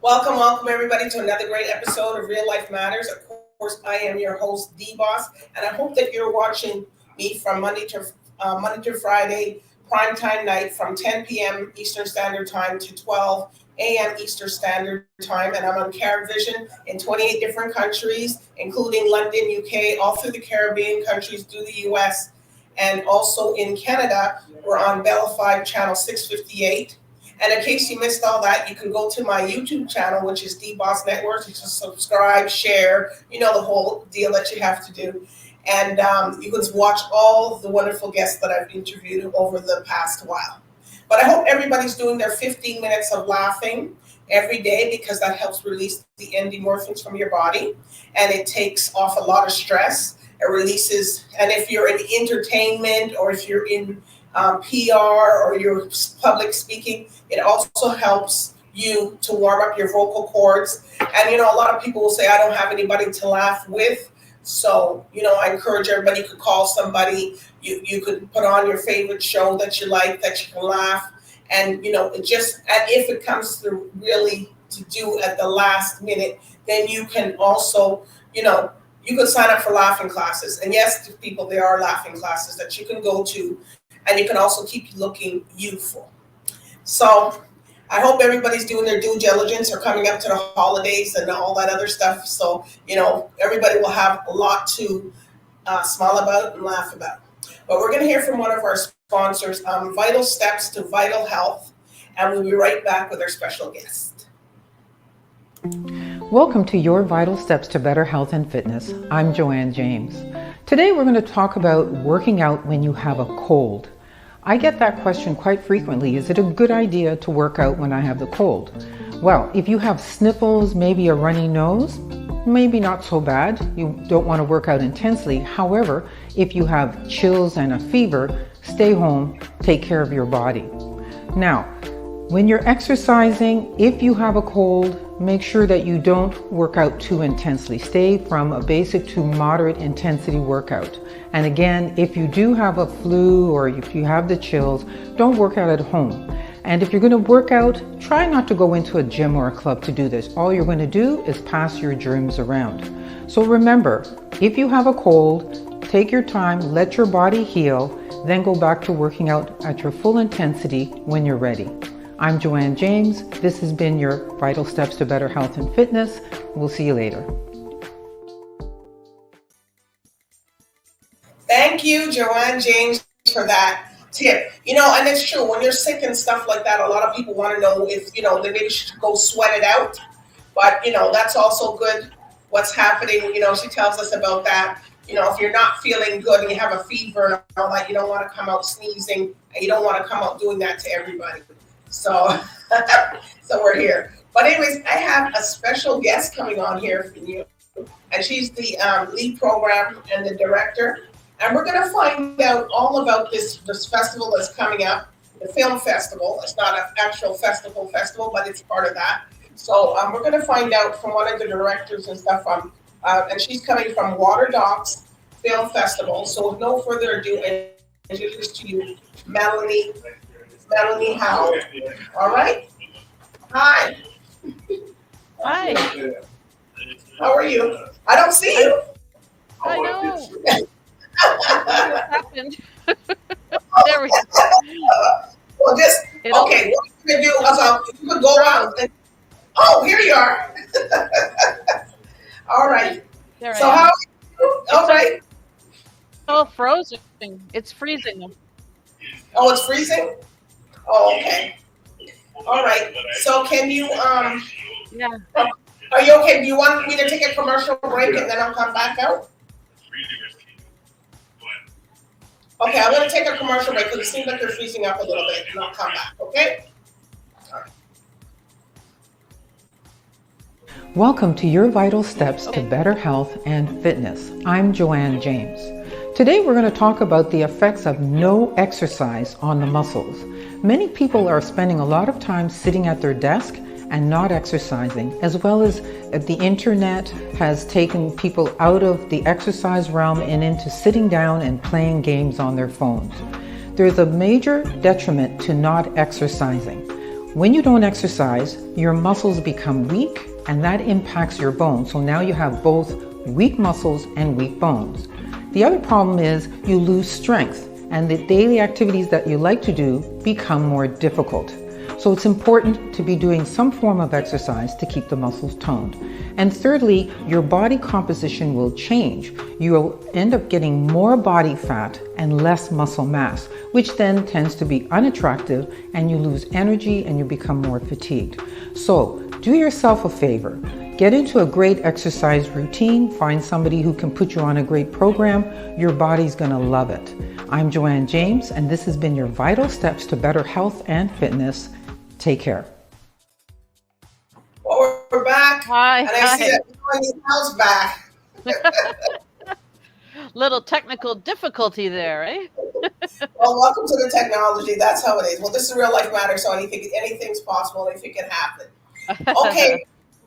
Welcome everybody to another great episode of Real Life Matters. Of course, I am your host, DBoss, and I hope that you're watching me from Monday to Friday, primetime night from 10 p.m. Eastern Standard Time to 12 a.m. Eastern Standard Time, and I'm on CaribVision in 28 different countries, including London, UK, all through the Caribbean countries, through the US, and also in Canada, we're on BellFibe channel 658. And in case you missed all that, you can go to my YouTube channel, which is DBoss Network. You can subscribe, share, the whole deal that you have to do. And you can watch all the wonderful guests that I've interviewed over the past while. But I hope everybody's doing their 15 minutes of laughing every day, because that helps release the endorphins from your body. And it takes off a lot of stress. It releases, and if you're in entertainment or if you're in PR or you're public speaking, it also helps you to warm up your vocal cords. And, a lot of people will say, I don't have anybody to laugh with. So, I encourage everybody, you could call somebody, you could put on your favorite show that you like, that you can laugh. And, and if it comes through really to do at the last minute, then you can also, you can sign up for laughing classes. And yes, people, there are laughing classes that you can go to, and you can also keep looking youthful. So I hope everybody's doing their due diligence or coming up to the holidays and all that other stuff. So, everybody will have a lot to smile about and laugh about. But we're going to hear from one of our sponsors, Vital Steps to Vital Health, and we'll be right back with our special guest. Welcome to Your Vital Steps to Better Health and Fitness. I'm Joanne James. Today we're going to talk about working out when you have a cold. I get that question quite frequently. Is it a good idea to work out when I have the cold? Well, if you have sniffles, maybe a runny nose, maybe not so bad. You don't want to work out intensely. However, if you have chills and a fever, stay home, take care of your body. Now, when you're exercising, if you have a cold, make sure that you don't work out too intensely. Stay from a basic to moderate intensity workout. And again, if you do have a flu or if you have the chills, don't work out at home. And if you're going to work out, try not to go into a gym or a club to do this. All you're going to do is pass your germs around. So remember, if you have a cold, take your time, let your body heal, then go back to working out at your full intensity when you're ready. I'm Joanne James. This has been your Vital Steps to Better Health and Fitness. We'll see you later. Thank you, Joanne James, for that tip. And it's true, when you're sick and stuff like that, a lot of people want to know if, they maybe should go sweat it out. But, that's also good, what's happening. She tells us about that. If you're not feeling good and you have a fever and all that, you don't want to come out sneezing, and you don't want to come out doing that to everybody. So, so we're here. But anyways, I have a special guest coming on here for you. And she's the lead program and the director. And we're going to find out all about this festival that's coming up, the film festival. It's not an actual festival, but it's part of that. So we're going to find out from one of the directors and stuff. And she's coming from WATERDOCS Film Festival. So with no further ado, I introduce to you Melanie Howe. All right. Hi. Hi. How are you? I don't see you. I know. What happened? There we go. Well, okay. What we're gonna do is you can go around. Here you are. All right. So how are you? All right. Oh, frozen. It's freezing. Oh, it's freezing? Oh, okay. All right. So can you Yeah. Are you okay? Do you want me to take a commercial break and then I'll come back out? Okay, I'm going to take a commercial break because it seems like you're freezing up a little bit, and I'll come back, okay? All right. Welcome to Your Vital Steps to Better Health and Fitness. I'm Joanne James. Today we're going to talk about the effects of no exercise on the muscles. Many people are spending a lot of time sitting at their desk and not exercising, as well as the internet has taken people out of the exercise realm and into sitting down and playing games on their phones. There's a major detriment to not exercising. When you don't exercise, your muscles become weak and that impacts your bones. So now you have both weak muscles and weak bones. The other problem is you lose strength and the daily activities that you like to do become more difficult. So it's important to be doing some form of exercise to keep the muscles toned. And thirdly, your body composition will change. You will end up getting more body fat and less muscle mass, which then tends to be unattractive and you lose energy and you become more fatigued. So do yourself a favor. Get into a great exercise routine. Find somebody who can put you on a great program. Your body's gonna love it. I'm Joanne James, and this has been your Vital Steps to Better Health and Fitness. Take care. Well, we're back. Hi. And I see that Melanie's back. Little technical difficulty there, eh? Well, welcome to the technology. That's how it is. Well, this is Real Life Matters, so anything's possible, anything can happen. Okay,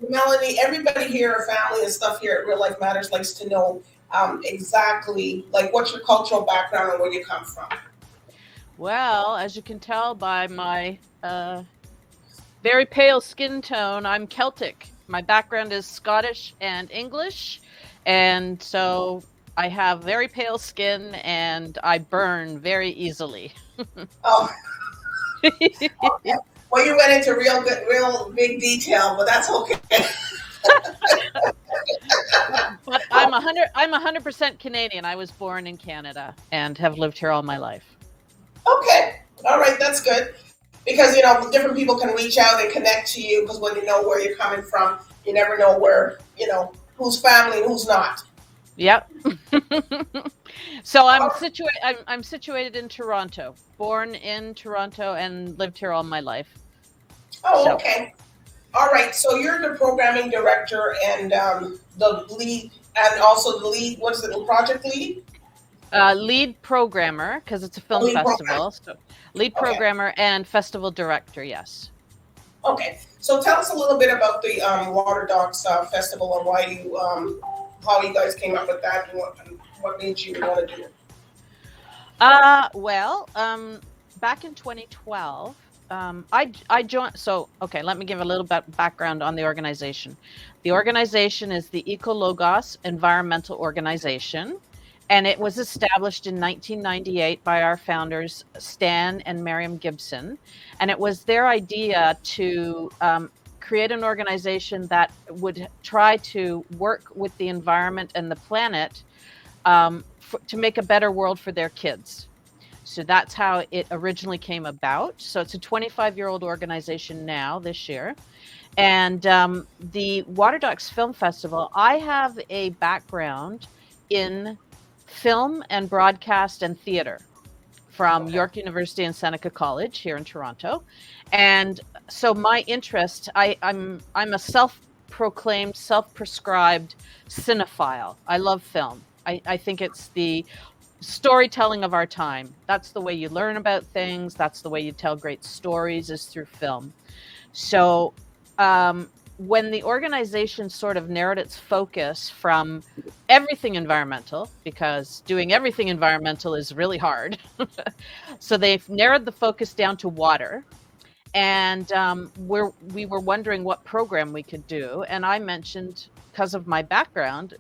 Melanie, everybody here, our family and stuff here at Real Life Matters likes to know exactly, like, what's your cultural background and where you come from? Well, as you can tell by my very pale skin tone, I'm Celtic. My background is Scottish and English, and so I have very pale skin and I burn very easily. Oh. Okay. Well, you went into real big detail, but that's okay. But I'm 100% Canadian. I was born in Canada and have lived here all my life. Okay. All right. That's good. Because, different people can reach out and connect to you because when you know where you're coming from, you never know where, who's family and who's not. Yep. So I'm situated in Toronto, born in Toronto and lived here all my life. Oh, okay. All right. So you're the programming director and the lead, and also the lead, what is it, the project lead? Lead programmer, because it's a film festival. So lead programmer and festival director, yes. Okay. So tell us a little bit about the WATERDOCS festival and why you, how you guys came up with that and what made you want to do it. Well, back in 2012, I joined. So, okay, let me give a little bit background on the organization. The organization is the Ecologos Environmental Organization, and it was established in 1998 by our founders, Stan and Miriam Gibson. And it was their idea to create an organization that would try to work with the environment and the planet to make a better world for their kids. So that's how it originally came about. So it's a 25-year-old organization now this year. And the WATERDOCS Film Festival, I have a background in film and broadcast and theater from York University and Seneca College here in Toronto. And so my interest, I'm a self-proclaimed, self-prescribed cinephile. I love film. I think it's the storytelling of our time. That's the way you learn about things. That's the way you tell great stories, is through film. So when the organization sort of narrowed its focus from everything environmental, because doing everything environmental is really hard. So they've narrowed the focus down to water. And we were wondering what program we could do. And I mentioned, because of my background,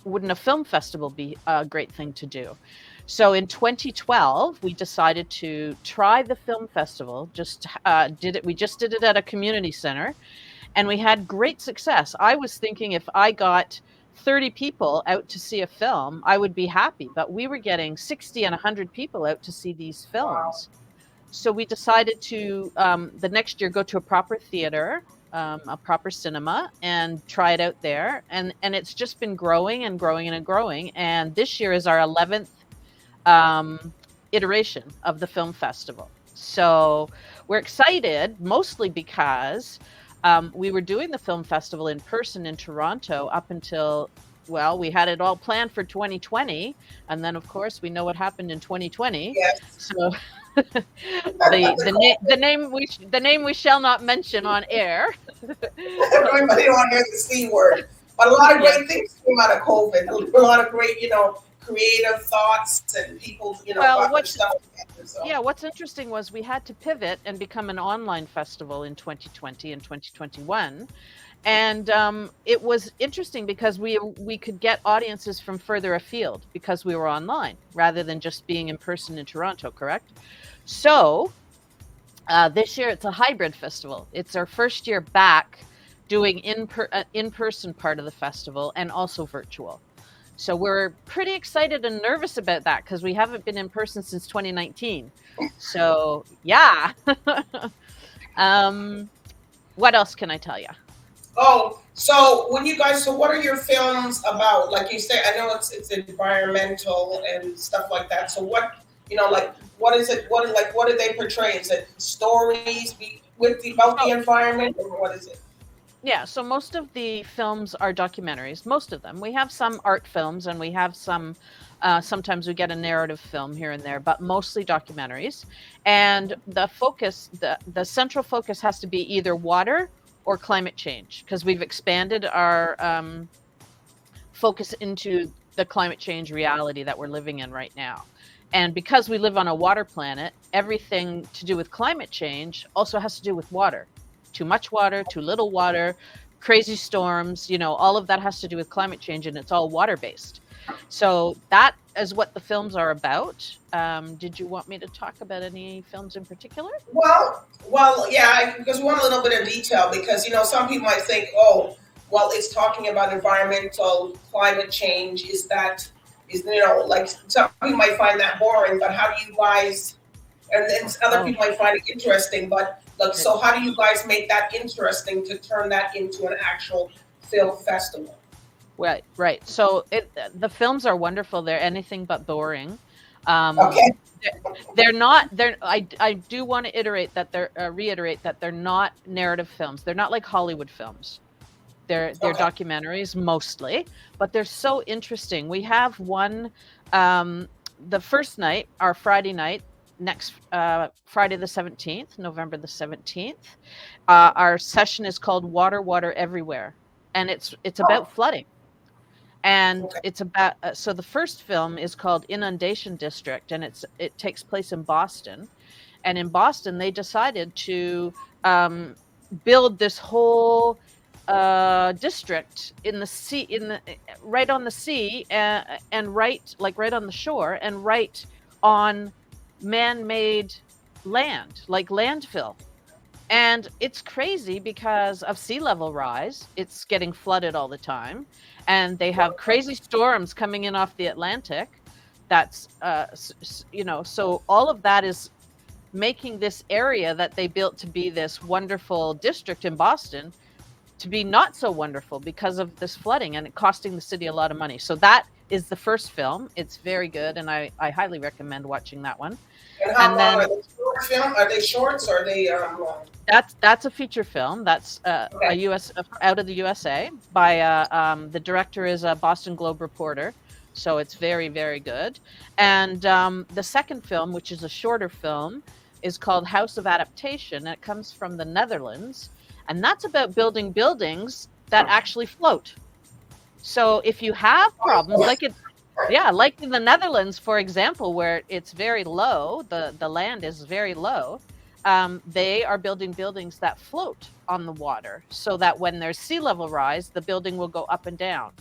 wouldn't a film festival be a great thing to do? So in 2012, we decided to try the film festival. We just did it at a community center, and we had great success. I was thinking if I got 30 people out to see a film, I would be happy. But we were getting 60 and 100 people out to see these films. Wow. So we decided to, the next year, go to a proper theater, a proper cinema, and try it out there. And it's just been growing and growing and growing. And this year is our 11th iteration of the film festival. So we're excited, mostly because we were doing the film festival in person in Toronto up until, well, we had it all planned for 2020. And then, of course, we know what happened in 2020. Yes. So the name we shall not mention on air. Everybody don't want to hear the C word. But a lot of great things came out of COVID. A lot of great, creative thoughts and people, Well, got their stuff together. So. yeah, what's interesting was we had to pivot and become an online festival in 2020 and 2021. And it was interesting because we could get audiences from further afield because we were online rather than just being in person in Toronto, correct? So this year it's a hybrid festival. It's our first year back doing in-person part of the festival and also virtual. So we're pretty excited and nervous about that because we haven't been in person since 2019. So yeah. What else can I tell you? Oh, so what are your films about? Like you say, I know it's environmental and stuff like that. So what, what is it? What do they portray? Is it stories about the environment, or what is it? Yeah, so most of the films are documentaries, most of them. We have some art films and we have some, sometimes we get a narrative film here and there, but mostly documentaries. And the focus, the central focus has to be either water or climate change, because we've expanded our focus into the climate change reality that we're living in right now. And because we live on a water planet, everything to do with climate change also has to do with water. Too much water, too little water, crazy storms, all of that has to do with climate change, and it's all water-based. So that is what the films are about. Did you want me to talk about any films in particular? Well, yeah, because we want a little bit of detail because, some people might think, oh, well, it's talking about environmental climate change. Like some people might find that boring, but how do you guys, and then other people might find it interesting, but so how do you guys make that interesting to turn that into an actual film festival? Right. So the films are wonderful. They're anything but boring. Okay. They're not. I do want to reiterate that they're not narrative films. They're not like Hollywood films. They're documentaries mostly, but they're so interesting. We have one, the first night, our Friday night, next Friday the 17th, November the 17th. Our session is called Water Everywhere, and it's about flooding. And it's about so the first film is called Inundation District, and it takes place in Boston. And in Boston, they decided to build this whole district in the sea, right on the sea, and right on the shore, and right on man-made land, like landfill. And it's crazy because of sea level rise. It's getting flooded all the time. And they have crazy storms coming in off the Atlantic. That's, so all of that is making this area that they built to be this wonderful district in Boston to be not so wonderful because of this flooding, and it costing the city a lot of money. So that is the first film. It's very good, and I highly recommend watching that one. And how long are they? Short film? Are they shorts or are they long? That's a feature film. That's a US out of the USA by the director is a Boston Globe reporter, so it's very, very good. And the second film, which is a shorter film, is called House of Adaptation. And it comes from the Netherlands, and that's about building buildings that actually float. So if you have problems like in the Netherlands, for example, where it's very low, the land is very low, they are building buildings that float on the water so that when there's sea level rise, the building will go up and down.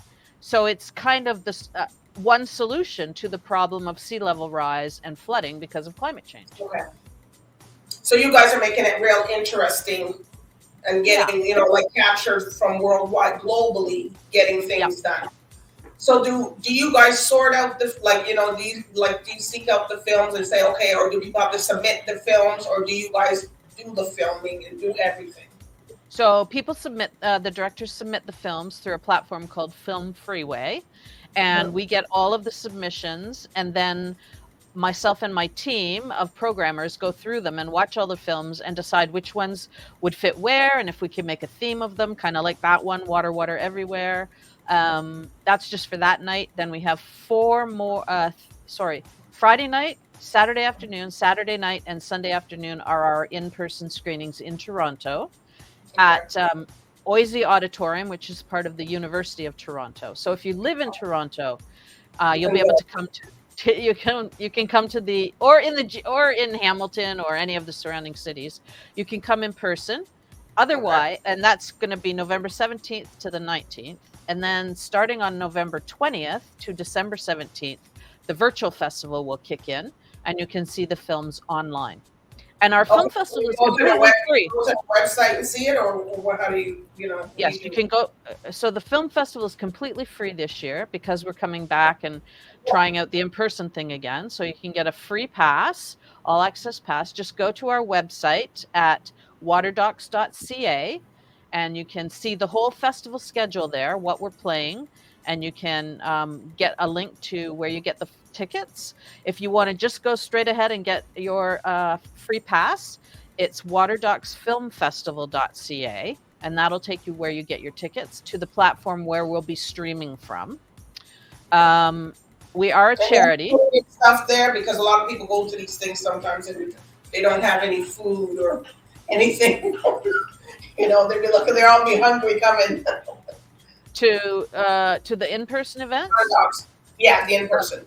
So it's kind of this one solution to the problem of sea level rise and flooding because of climate change. Okay. So you guys are making it real interesting and getting, captured from worldwide, globally, getting things done. So do you guys sort out the, do you seek out the films and say, okay, or do people have to submit the films, or do you guys do the filming and do everything? So people submit, the directors submit the films through a platform called Film Freeway, and we get all of the submissions, and then myself and my team of programmers go through them and watch all the films and decide which ones would fit where, and if we can make a theme of them, kind of like that one, Water Everywhere. That's just for that night. Then we have four more, Friday night, Saturday afternoon, Saturday night, and Sunday afternoon are our in-person screenings in Toronto at Oisey Auditorium, which is part of the University of Toronto. So if you live in Toronto, You'll be able to come to you can come to the or in Hamilton or any of the surrounding cities. You can come in person. Otherwise, and that's going to be November 17th to the 19th. And then starting on November 20th to December 17th, the virtual festival will kick in and you can see the films online. And our film festival is completely free. Go to the website and see it, or what? How do you Yes, you can go. So the film festival is completely free this year because we're coming back and trying out the in-person thing again. So you can get a free pass, all access pass. Just go to our website at waterdocs.ca and you can see the whole festival schedule there, what we're playing, and you can get a link to where you get the tickets. If you want to just go straight ahead and get your free pass, it's waterdocsfilmfestival.ca, and that'll take you where you get your tickets to the platform where we'll be streaming from. We are a charity. Stuff there, because a lot of people go to these things sometimes and they don't have any food or anything. They're all be hungry coming. To the in-person event? Yeah, the in-person.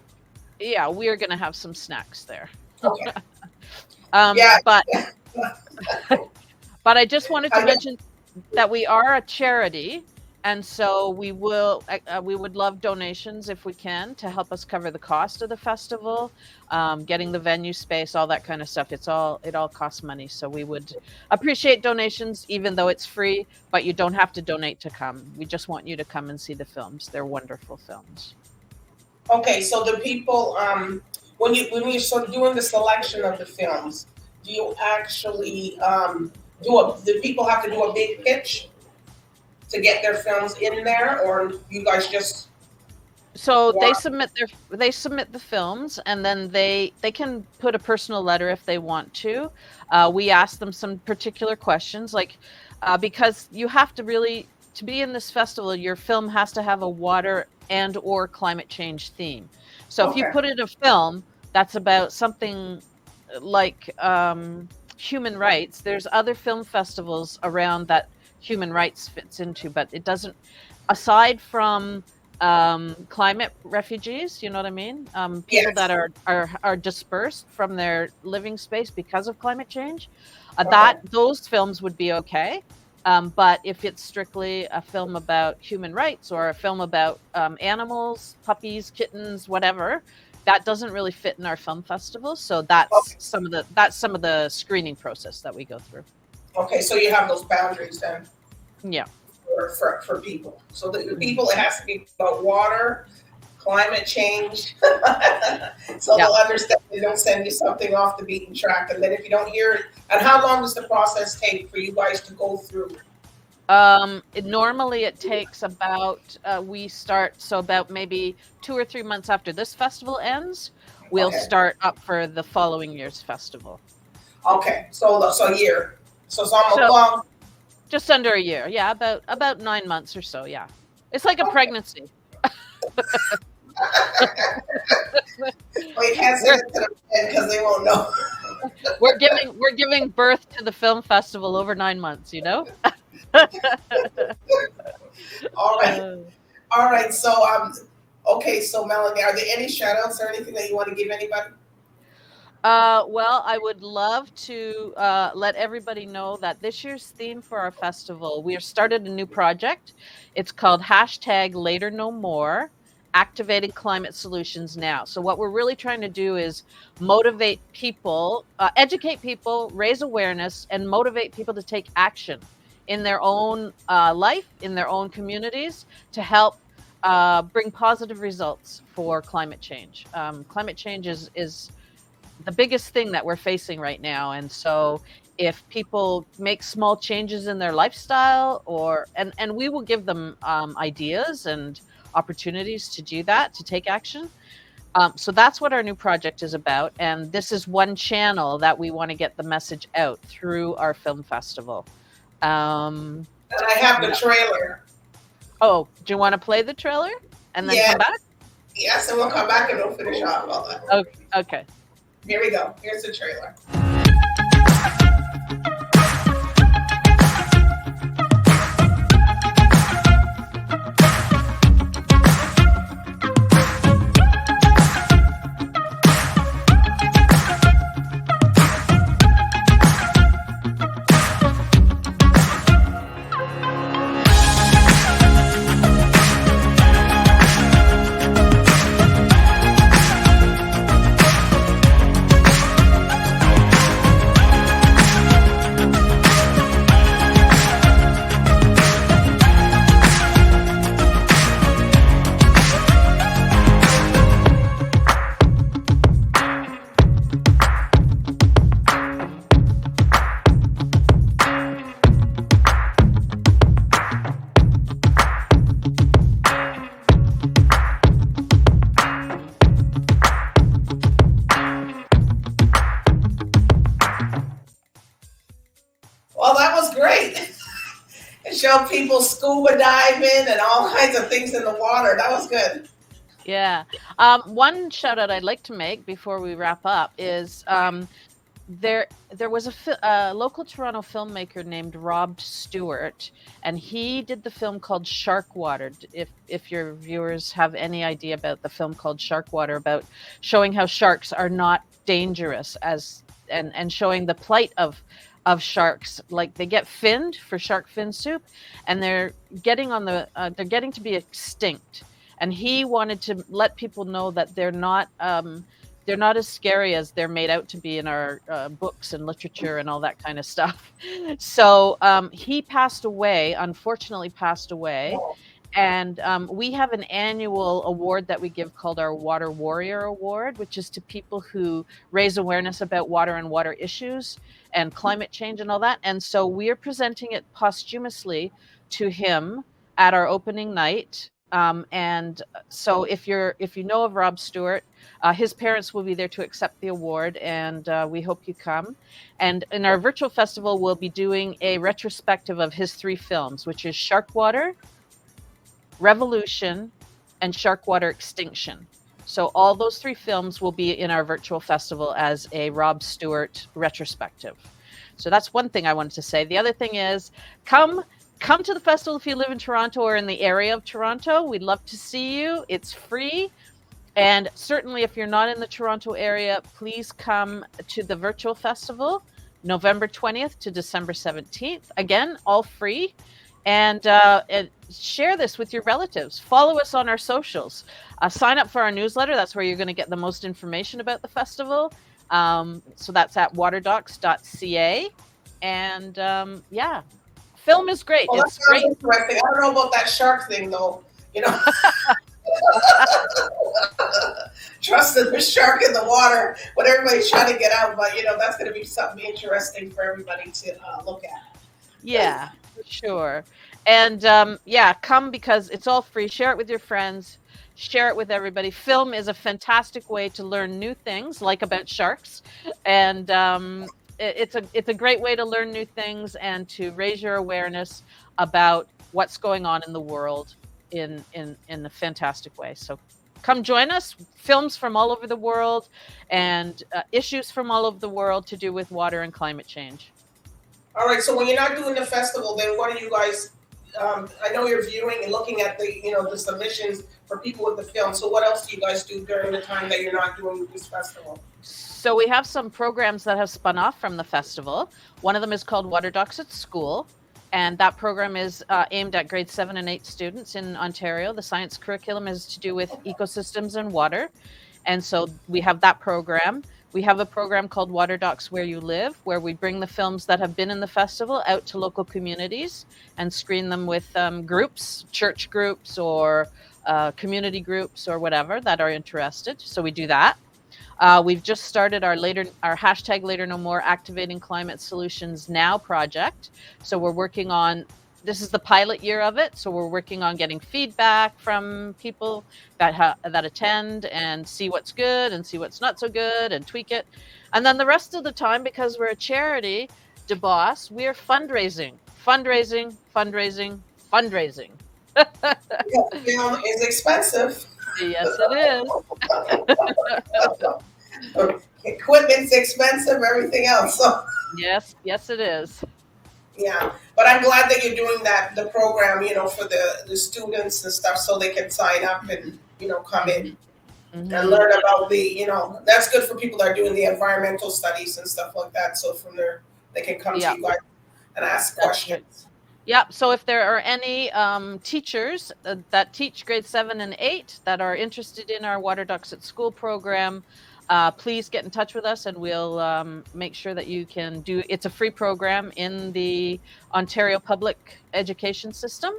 Yeah, we're going to have some snacks there. Okay. But I just wanted to mention that we are a charity, and so we would love donations if we can to help us cover the cost of the festival, getting the venue space, all that kind of stuff. It all costs money, so we would appreciate donations, even though it's free. But you don't have to donate to come. We just want you to come and see the films. They're wonderful films. Okay, so the people, when you're sort of doing the selection of the films, do you actually do people have to do a big pitch to get their films in there, or you guys just? So they submit the films, and then they can put a personal letter if they want to. We ask them some particular questions, like because you have to really, to be in this festival, your film has to have a water and or climate change theme. So if you put in a film that's about something like human rights, there's other film festivals around that human rights fits into, but it doesn't, aside from climate refugees, you know what I mean? People that are dispersed from their living space because of climate change, those films would be okay. But if it's strictly a film about human rights or a film about animals, puppies, kittens, whatever, that doesn't really fit in our film festival. So that's some of the screening process that we go through. Okay, so you have those boundaries then. Yeah. For people. So the people, it has to be about water, climate change. So they'll understand, they don't send you something off the beaten track. And then if you don't hear it, and how long does the process take for you guys to go through? Normally it takes about, we start, so about maybe 2 or 3 months after this festival ends, we'll start up for the following year's festival. Okay, so a year. So it's almost long. Just under a year, yeah, about 9 months or so, yeah. It's like a pregnancy. Well, you can't say it to them because they won't know. We're giving birth to the film festival over 9 months, you know. All right. So so Melanie, are there any shout outs or anything that you want to give anybody? Well, I would love to let everybody know that this year's theme for our festival, we have started a new project. It's called #LaterNoMore, Activating Climate Solutions Now. So what we're really trying to do is motivate people, educate people, raise awareness, and motivate people to take action in their own life, in their own communities, to help bring positive results for climate change. Climate change is the biggest thing that we're facing right now. And so if people make small changes in their lifestyle, and we will give them ideas and opportunities to do that, to take action. So that's what our new project is about. And this is one channel that we want to get the message out through our film festival. And I have the trailer. Oh, do you want to play the trailer and then come back? Yes, and we'll come back and we'll finish off all that. Okay. Here we go. Here's the trailer. know, people scuba diving and all kinds of things in the water. That was good. Yeah. One shout out I'd like to make before we wrap up is there was a local Toronto filmmaker named Rob Stewart, and he did the film called Shark Water. If your viewers have any idea about the film called Shark Water, about showing how sharks are not dangerous and showing the plight of sharks, like they get finned for shark fin soup, and they're getting to be extinct. And he wanted to let people know that they're not as scary as they're made out to be in our books and literature and all that kind of stuff. So he unfortunately passed away. And we have an annual award that we give called our Water Warrior Award, which is to people who raise awareness about water and water issues and climate change and all that. And so we are presenting it posthumously to him at our opening night. And so if you know of Rob Stewart, his parents will be there to accept the award, and we hope you come. And in our virtual festival, we'll be doing a retrospective of his 3 films, which is Shark Water, Revolution, and Shark Water Extinction. So all those 3 films will be in our virtual festival as a Rob Stewart retrospective. So that's one thing I wanted to say. The other thing is, come to the festival if you live in Toronto or in the area of Toronto. We'd love to see you. It's free. And certainly if you're not in the Toronto area, please come to the virtual festival, November 20th to December 17th. Again, all free. And share this with your relatives. Follow us on our socials. Sign up for our newsletter. That's where you're going to get the most information about the festival. So that's at waterdocs.ca. And yeah. Film is great. Well, it's great. Interesting. I don't know about that shark thing, though. You know, trust the shark in the water when everybody's trying to get out. But that's going to be something interesting for everybody to look at. Yeah, for sure. And come because it's all free. Share it with your friends. Share it with everybody. Film is a fantastic way to learn new things, like about sharks, and it's a great way to learn new things and to raise your awareness about what's going on in the world in a fantastic way. So come join us. Films from all over the world and issues from all over the world to do with water and climate change. All right. So when you're not doing the festival, then what are you guys? I know you're viewing and looking at the submissions for people with the film. So what else do you guys do during the time that you're not doing this festival? So we have some programs that have spun off from the festival. One of them is called WATERDOCS at School, and that program is aimed at grade 7 and 8 students in Ontario. The science curriculum is to do with ecosystems and water, and so we have that program. We have a program called WaterDocs Where You Live, where we bring the films that have been in the festival out to local communities and screen them with groups, church groups or community groups or whatever that are interested. So we do that. We've just started our hashtag Later No More Activating Climate Solutions Now project. So we're working on, this is the pilot year of it. So we're working on getting feedback from people that attend and see what's good and see what's not so good and tweak it. And then the rest of the time, because we're a charity, DBoss, we're fundraising. Film is expensive. Yes, it is. Equipment's expensive, everything else. So. Yes, it is. Yeah, but I'm glad that you're doing the program, for the students and stuff, so they can sign up and, come in and learn about that's good for people that are doing the environmental studies and stuff like that. So from there, they can come to you guys and ask questions. Yeah, so if there are any teachers that teach grade 7 and 8 that are interested in our WaterDocs at School program, please get in touch with us and we'll make sure that you can do. It's a free program in the Ontario public education system.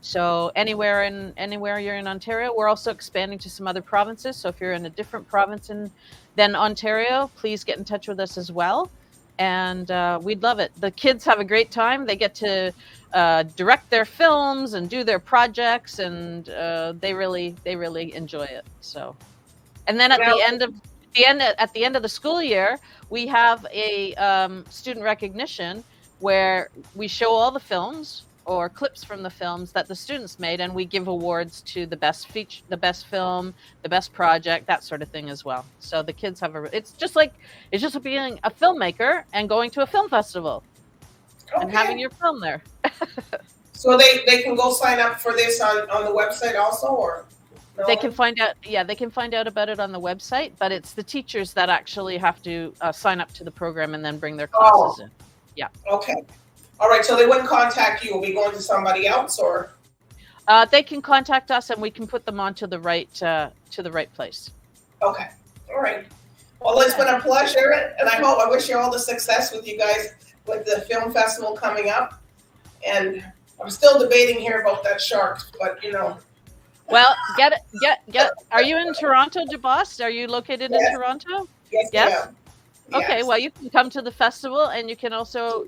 So anywhere you're in Ontario, we're also expanding to some other provinces. So if you're in a different province than Ontario, please get in touch with us as well. And we'd love it. The kids have a great time. They get to direct their films and do their projects, and they really enjoy it. So, and then at the end of the school year, we have a student recognition where we show all the films, or clips from the films that the students made, and we give awards to the best feature, the best film, the best project, that sort of thing as well. So the kids have it's just being a filmmaker and going to a film festival and having your film there. So they can go sign up for this on the website also, or no? They can find out. Yeah, they can find out about it on the website, but it's the teachers that actually have to sign up to the program and then bring their classes in. Yeah. Okay. All right. So they wouldn't contact you. Will be going to somebody else, or? They can contact us, and we can put them on to the right place. Okay. All right. Well, it's been a pleasure, and I wish you all the success with you guys with the film festival coming up. And I'm still debating here about that shark, but you know. Well, get. Are you in Toronto, DBoss? Are you located in Toronto? Yes. Yes? Okay. Well, you can come to the festival, and you can also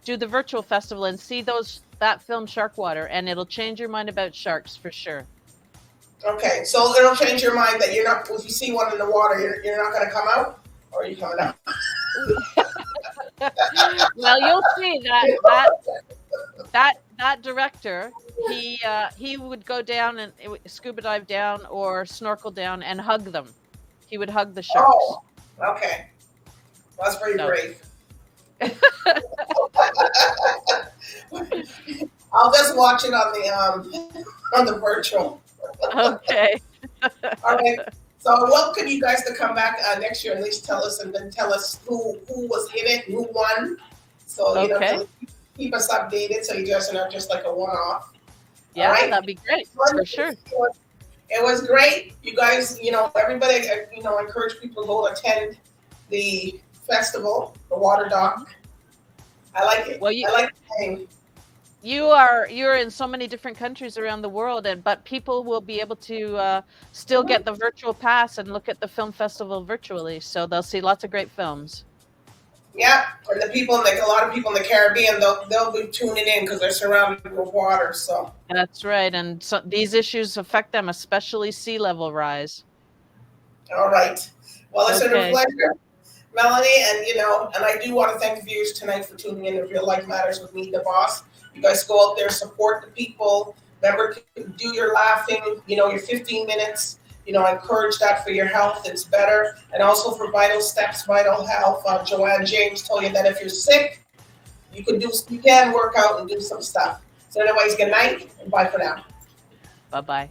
do the virtual festival and see that film Shark Water, and it'll change your mind about sharks for sure. Okay, so it'll change your mind that you're not. If you see one in the water, you're not going to come out, or are you coming out? Well, you'll see that director. He would go down and scuba dive down or snorkel down and hug them. He would hug the sharks. Oh, okay. That's pretty brave. I'll just watch it on the virtual. Okay. All right. So welcome you guys to come back next year, at least tell us who was in it, who won. So you know, keep us updated so you guys are not just like a one-off. Yeah, right? That'd be great for sure. It was great. You guys, you know, everybody, you know, encourage people to go attend the festival, the WATERDOCS. I like it. Well, I like the name. You're in so many different countries around the world, but people will be able to still get the virtual pass and look at the film festival virtually. So they'll see lots of great films. Yeah, and the people, like a lot of people in the Caribbean, they'll be tuning in because they're surrounded with water. So that's right, and so these issues affect them, especially sea level rise. All right. Well, it's been a pleasure, Melanie, and you know, and I do want to thank the viewers tonight for tuning in to Real Life Matters with me, DBoss. You guys go out there, support the people. Remember to do your laughing. You know, your 15 minutes. You know, encourage that for your health. It's better. And also for Vital Steps, Vital Health. Joanne James told you that if you're sick, you can work out and do some stuff. So anyways, good night and bye for now. Bye-bye.